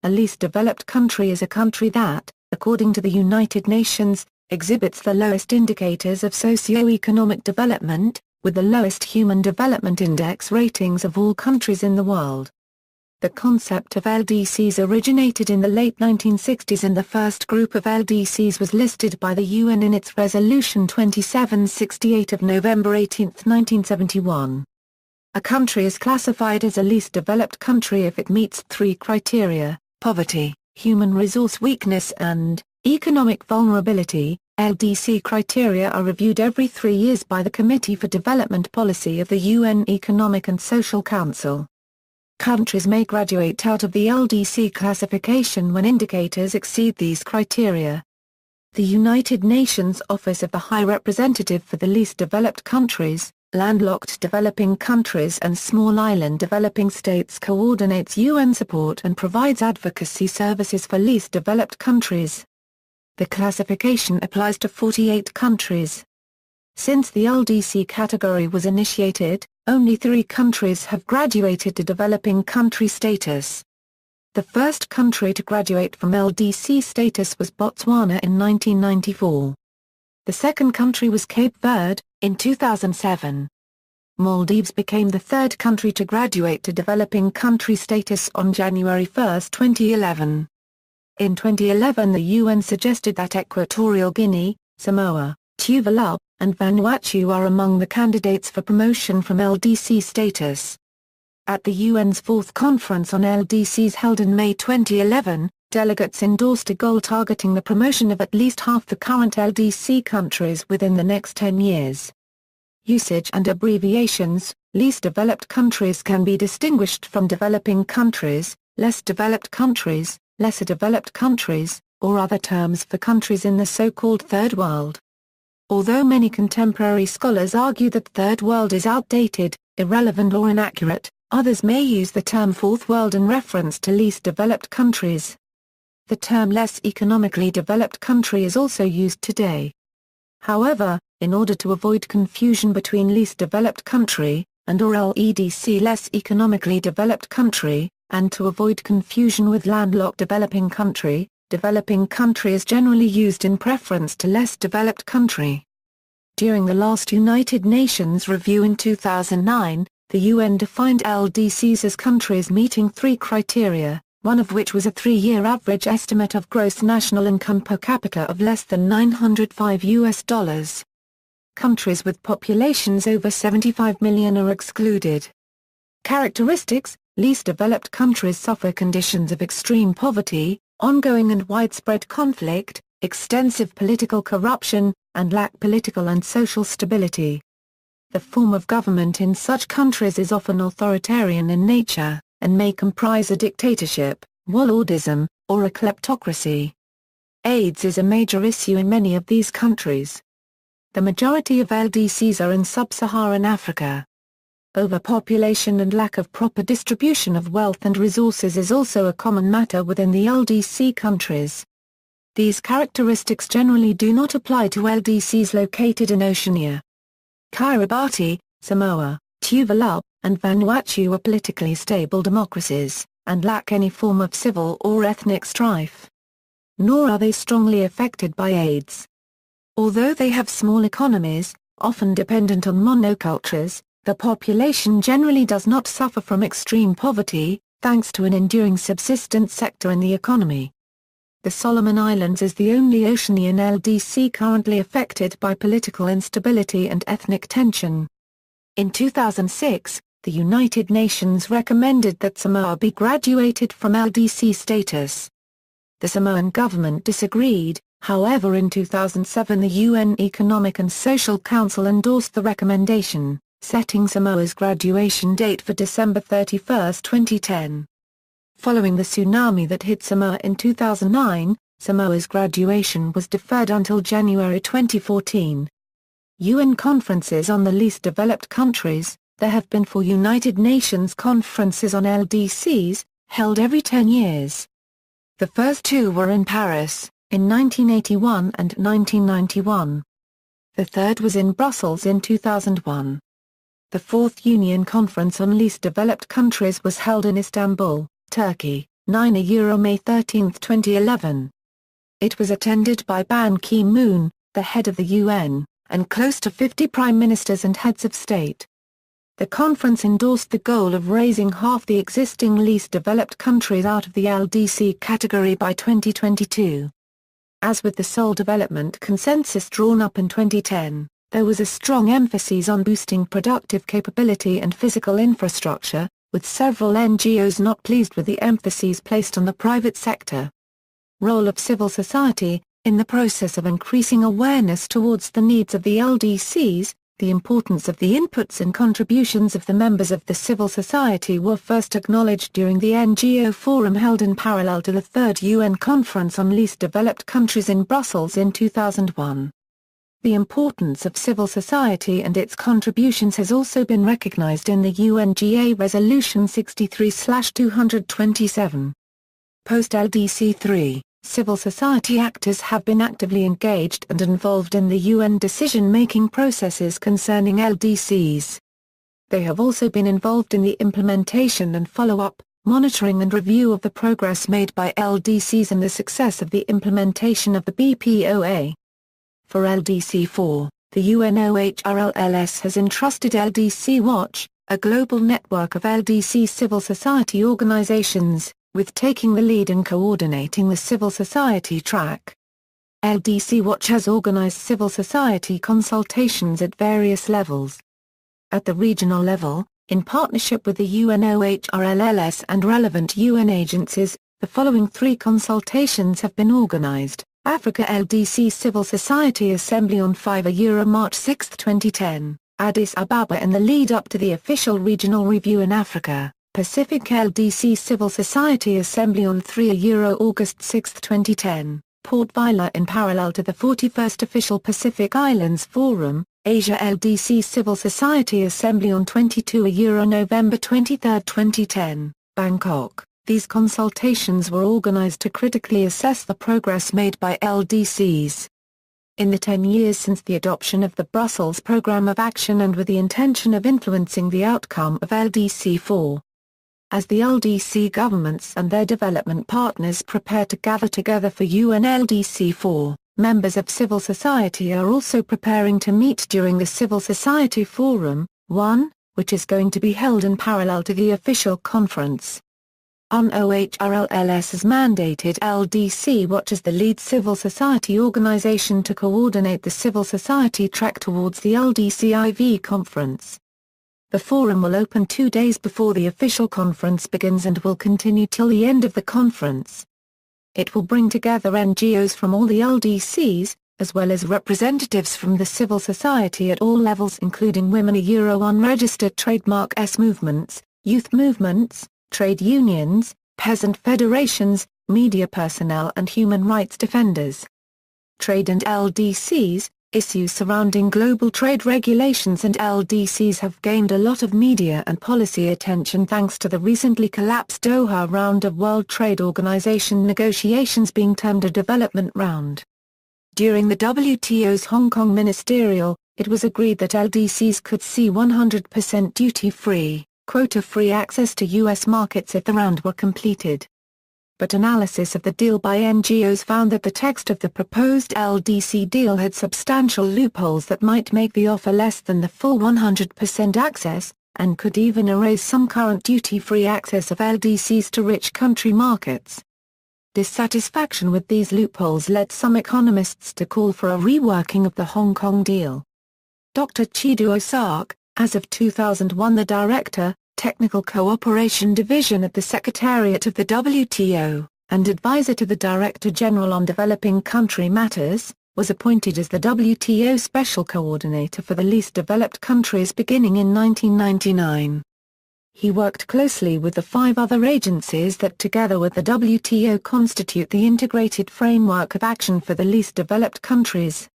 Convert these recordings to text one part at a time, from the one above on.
a least developed country is a country that, according to the United Nations, exhibits the lowest indicators of socio-economic development, with the lowest Human Development Index ratings of all countries in the world. The concept of LDCs originated in the late 1960s, and the first group of LDCs was listed by the UN in its Resolution 2768 of November 18, 1971. A country is classified as a least developed country if it meets three criteria: poverty, human resource weakness and economic vulnerability. LDC criteria are reviewed every 3 years by the Committee for Development Policy of the UN Economic and Social Council. Countries may graduate out of the LDC classification when indicators exceed these criteria. The United Nations Office of the High Representative for the Least Developed Countries, Landlocked Developing Countries and Small Island Developing States coordinates UN support and provides advocacy services for least developed countries. The classification applies to 48 countries. Since the LDC category was initiated, only 3 countries have graduated to developing country status. The first country to graduate from LDC status was Botswana in 1994. The second country was Cape Verde, in 2007. Maldives became the third country to graduate to developing country status on January 1, 2011. In 2011, the UN suggested that Equatorial Guinea, Samoa, Tuvalu, and Vanuatu are among the candidates for promotion from LDC status. At the UN's fourth conference on LDCs held in May 2011, delegates endorsed a goal targeting the promotion of at least half the current LDC countries within the next 10 years. Usage and abbreviations: least developed countries can be distinguished from developing countries, less developed countries, lesser developed countries, or other terms for countries in the so-called Third World. Although many contemporary scholars argue that Third World is outdated, irrelevant or inaccurate, others may use the term Fourth World in reference to least developed countries. The term less economically developed country is also used today. However, in order to avoid confusion between least developed country and or LDC less economically developed country, and to avoid confusion with landlocked developing country is generally used in preference to less developed country. During the last United Nations review in 2009, the UN defined LDCs as countries meeting 3 criteria, one of which was a 3-year average estimate of gross national income per capita of less than $905. Countries with populations over 75 million are excluded. Characteristics: least developed countries suffer conditions of extreme poverty, ongoing and widespread conflict, extensive political corruption, and lack political and social stability. The form of government in such countries is often authoritarian in nature, and may comprise a dictatorship, warlordism, or a kleptocracy. AIDS is a major issue in many of these countries. The majority of LDCs are in sub-Saharan Africa. Overpopulation and lack of proper distribution of wealth and resources is also a common matter within the LDC countries. These characteristics generally do not apply to LDCs located in Oceania. Kiribati, Samoa, Tuvalu, and Vanuatu are politically stable democracies, and lack any form of civil or ethnic strife. Nor are they strongly affected by AIDS. Although they have small economies, often dependent on monocultures, the population generally does not suffer from extreme poverty, thanks to an enduring subsistence sector in the economy. The Solomon Islands is the only Oceanian LDC currently affected by political instability and ethnic tension. In 2006, the United Nations recommended that Samoa be graduated from LDC status. The Samoan government disagreed. However, in 2007 the UN Economic and Social Council endorsed the recommendation, setting Samoa's graduation date for December 31, 2010. Following the tsunami that hit Samoa in 2009, Samoa's graduation was deferred until January 2014. UN conferences on the least developed countries: there have been 4 United Nations conferences on LDCs, held every 10 years. The first 2 were in Paris, in 1981 and 1991. The third was in Brussels in 2001. The 4th Union Conference on Least Developed Countries was held in Istanbul, Turkey, 9 May 13, 2011. It was attended by Ban Ki-moon, the head of the UN, and close to 50 prime ministers and heads of state. The conference endorsed the goal of raising half the existing least developed countries out of the LDC category by 2022. As with the Seoul Development Consensus drawn up in 2010, there was a strong emphasis on boosting productive capability and physical infrastructure, with several NGOs not pleased with the emphasis placed on the private sector. Role of civil society in the process of increasing awareness towards the needs of the LDCs, the importance of the inputs and contributions of the members of the civil society were first acknowledged during the NGO Forum held in parallel to the Third UN Conference on Least Developed Countries in Brussels in 2001. The importance of civil society and its contributions has also been recognized in the UNGA Resolution 63/227. Post-LDC 3, civil society actors have been actively engaged and involved in the UN decision-making processes concerning LDCs. They have also been involved in the implementation and follow-up, monitoring and review of the progress made by LDCs and the success of the implementation of the IPoA. For LDC 4, the UNOHRLS has entrusted LDC Watch, a global network of LDC civil society organizations, with taking the lead in coordinating the civil society track. LDC Watch has organized civil society consultations at various levels. At the regional level, in partnership with the UNOHRLS and relevant UN agencies, the following 3 consultations have been organized. Africa LDC Civil Society Assembly on 5 March 6, 2010, Addis Ababa in the lead-up to the official regional review in Africa. Pacific LDC Civil Society Assembly on 3 August 6, 2010, Port Vila in parallel to the 41st Official Pacific Islands Forum, Asia LDC Civil Society Assembly on 22 November 23, 2010, Bangkok. These consultations were organized to critically assess the progress made by LDCs. In the 10 years since the adoption of the Brussels Programme of Action and with the intention of influencing the outcome of LDC 4, as the LDC governments and their development partners prepare to gather together for UNLDC 4, members of civil society are also preparing to meet during the Civil Society Forum, 1, which is going to be held in parallel to the official conference. UNOHRLS has mandated LDC Watch as the lead civil society organization to coordinate the civil society track towards the LDCIV conference. The forum will open 2 days before the official conference begins and will continue till the end of the conference. It will bring together NGOs from all the LDCs, as well as representatives from the civil society at all levels including women unregistered trademark movements, youth movements, trade unions, peasant federations, media personnel and human rights defenders. Trade and LDCs. Issues surrounding global trade regulations and LDCs have gained a lot of media and policy attention thanks to the recently collapsed Doha round of World Trade Organization negotiations being termed a development round. During the WTO's Hong Kong ministerial, it was agreed that LDCs could see 100% duty-free, quota-free access to U.S. markets if the round were completed. But analysis of the deal by NGOs found that the text of the proposed LDC deal had substantial loopholes that might make the offer less than the full 100% access, and could even erase some current duty-free access of LDCs to rich country markets. Dissatisfaction with these loopholes led some economists to call for a reworking of the Hong Kong deal. Dr. Chidu Osak, as of 2001 the Director, Technical Cooperation Division at the Secretariat of the WTO, and advisor to the Director General on Developing Country Matters, was appointed as the WTO Special Coordinator for the Least Developed Countries beginning in 1999. He worked closely with the 5 other agencies that together with the WTO constitute the Integrated Framework of Action for the Least Developed Countries.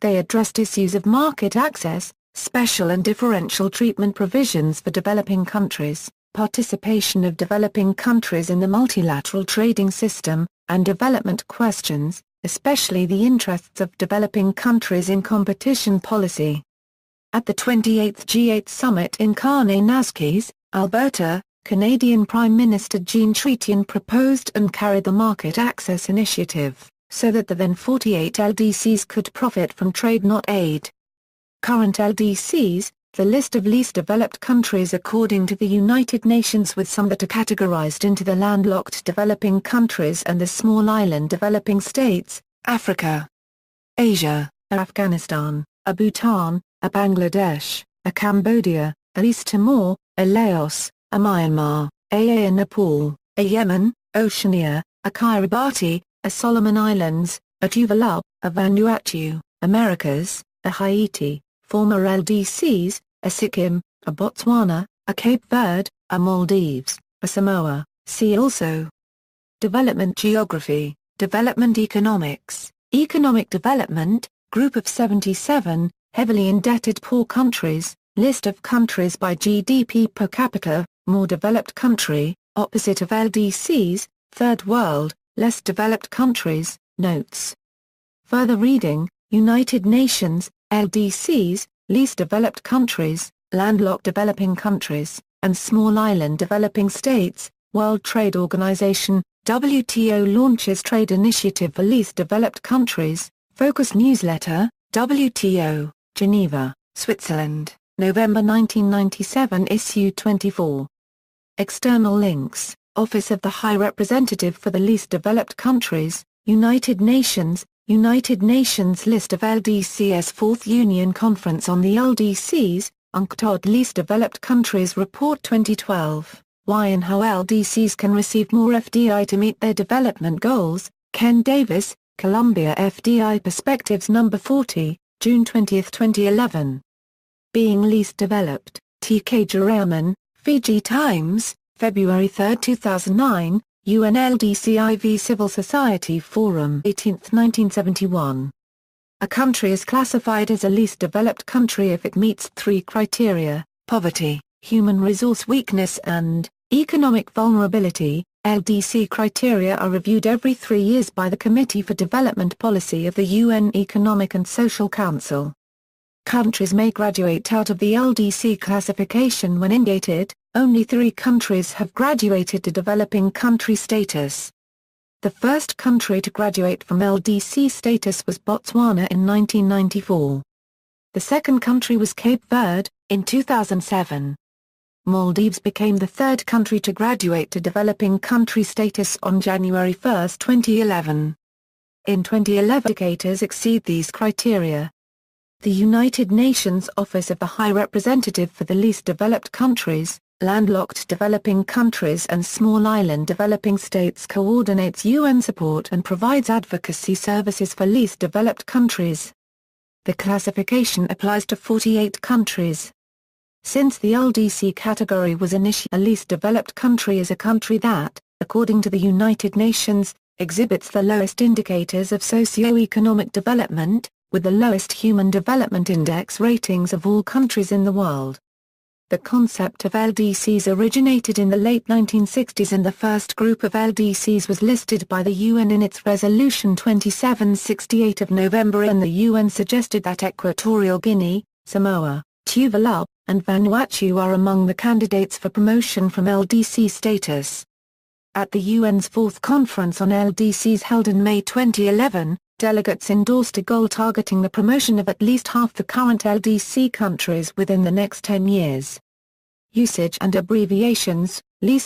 They addressed issues of market access, special and differential treatment provisions for developing countries, participation of developing countries in the multilateral trading system, and development questions, especially the interests of developing countries in competition policy. At the 28th G8 summit in Carne Nasquez, Alberta, Canadian Prime Minister Jean Chrétien proposed and carried the Market Access Initiative, so that the then 48 LDCs could profit from trade not aid. Current LDCs, the list of least developed countries according to the United Nations, with some that are categorized into the landlocked developing countries and the small island developing states, Africa, Asia, Afghanistan, Bhutan, Bangladesh, Cambodia, East Timor, Laos, Myanmar, Nepal, Yemen, Oceania, Kiribati, Solomon Islands, Tuvalu, Vanuatu, Americas, Haiti, former LDCs, Sikkim, Botswana, Cape Verde, Maldives, Samoa. See also: Development Geography, Development Economics, Economic Development, Group of 77, Heavily Indebted Poor Countries, List of countries by GDP per capita, More Developed Country, Opposite of LDCs, Third World, Less Developed Countries, Notes. Further reading: United Nations, LDCs, Least Developed Countries, Landlocked Developing Countries, and Small Island Developing States, World Trade Organization, WTO launches Trade Initiative for Least Developed Countries, Focus Newsletter, WTO, Geneva, Switzerland, November 1997, Issue 24. External links: Office of the High Representative for the Least Developed Countries, United Nations List of LDCs, 4th Union Conference on the LDCs, UNCTAD Least Developed Countries Report 2012, Why and How LDCs Can Receive More FDI to Meet Their Development Goals, Ken Davis, Columbia FDI Perspectives No. 40, June 20, 2011. Being Least Developed, T.K. Jurayaman, Fiji Times, February 3, 2009, UNLDCIV Civil Society Forum 18, 1971. A country is classified as a least developed country if it meets 3 criteria: poverty, human resource weakness and economic vulnerability. LDC criteria are reviewed every 3 years by the Committee for Development Policy of the UN Economic and Social Council. Countries may graduate out of the LDC classification when indicated. Only 3 countries have graduated to developing country status. The first country to graduate from LDC status was Botswana in 1994. The second country was Cape Verde, in 2007. Maldives became the 3rd country to graduate to developing country status on January 1, 2011. In 2011, indicators exceed these criteria. The United Nations Office of the High Representative for the Least Developed Countries, Landlocked Developing Countries and Small Island Developing States coordinates UN support and provides advocacy services for least developed countries. The classification applies to 48 countries. Since the LDC category was initially, a least developed country is a country that, according to the United Nations, exhibits the lowest indicators of socio-economic development, with the lowest Human Development Index ratings of all countries in the world. The concept of LDCs originated in the late 1960s, and the first group of LDCs was listed by the UN in its Resolution 2768 of November, and the UN suggested that Equatorial Guinea, Samoa, Tuvalu, and Vanuatu are among the candidates for promotion from LDC status. At the UN's 4th Conference on LDCs held in May 2011, delegates endorsed a goal targeting the promotion of at least half the current LDC countries within the next 10 years. Usage and abbreviations: least